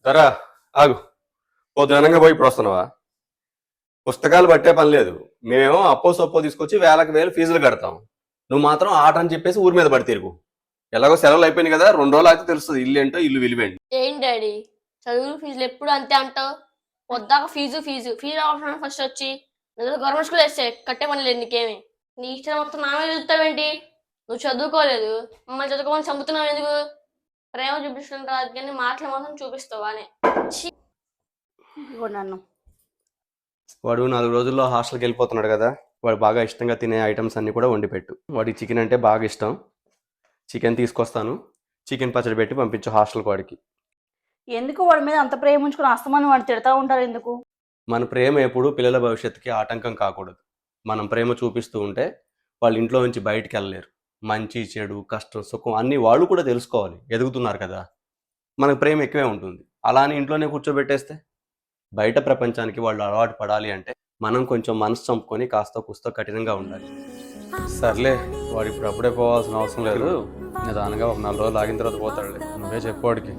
సరా ఆగు. పొద్దునంగా పోయి ఇప్పుడు వస్తున్నావా? పుస్తకాలు పట్టే పని లేదు. మేమేమో అప్పో సొప్పో తీసుకొచ్చి వేలకు వేలు ఫీజులు కడతాం. నువ్వు మాత్రం ఆట అని చెప్పేసి ఊరి మీద పడి తిరుగు. ఎలాగో సెలవులు అయిపోయినాయి కదా, 2 రోజులు అయితే తెలుస్తుంది ఇల్లు ఏంటో ఇల్లు విలువేంటి. ఏంటి డాడీ చదువులు ఫీజులు ఎప్పుడు అంతే అంటావు? పొద్దాక fee fee fee option first వచ్చి గవర్నమెంట్ స్కూల్ వేస్తే కట్టే పని లేదు నీకేమి. నీ ఇష్టం మొత్తం నా మీద చదువుతావేంటి? నువ్వు చదువుకోలేదు, మమ్మల్ని చదువుకోమని చంపుతున్నావు ఎందుకు? ప్రేమ చూపించడం రాదు కానీ మాటలు మాత్రం చూపిస్తావా అని. నన్ను వాడు 4 రోజుల్లో హాస్టల్కి వెళ్ళిపోతున్నాడు కదా, వాడు బాగా ఇష్టంగా తినే ఐటమ్స్ అన్ని కూడా వండి పెట్టు. వాడికి చికెన్ అంటే బాగా ఇష్టం. చికెన్ తీసుకొస్తాను, చికెన్ పచ్చడి పెట్టి పంపించు హాస్టల్కి వాడికి. ఎందుకు వాడి మీద అంత ప్రేమ ఉంచుకుని అస్తమానం వాడు తిడతా ఉంటారు ఎందుకు? మన ప్రేమ ఎప్పుడు పిల్లల భవిష్యత్తుకి ఆటంకం కాకూడదు. మనం ప్రేమ చూపిస్తూ ఉంటే వాళ్ళు ఇంట్లో నుంచి బయటికి వెళ్ళలేరు. మంచి చెడు కష్టం సుఖం అన్నీ వాళ్ళు కూడా తెలుసుకోవాలి, ఎదుగుతున్నారు కదా. మనకు ప్రేమ ఎక్కువే ఉంటుంది. అలా అని ఇంట్లోనే కూర్చోబెట్టేస్తే బయట ప్రపంచానికి వాళ్ళు అలవాటు పడాలి అంటే మనం కొంచెం మనసు చంపుకొని కాస్త కుస్తో కఠినంగా ఉండాలి. సర్లే, వాడు ఇప్పుడు అప్పుడే పోవాల్సిన అవసరం లేదు. నిదానంగా ఒక 4 రోజులు ఆగిన తర్వాత పోతాడులే. నువ్వే చెప్పు వాడికి.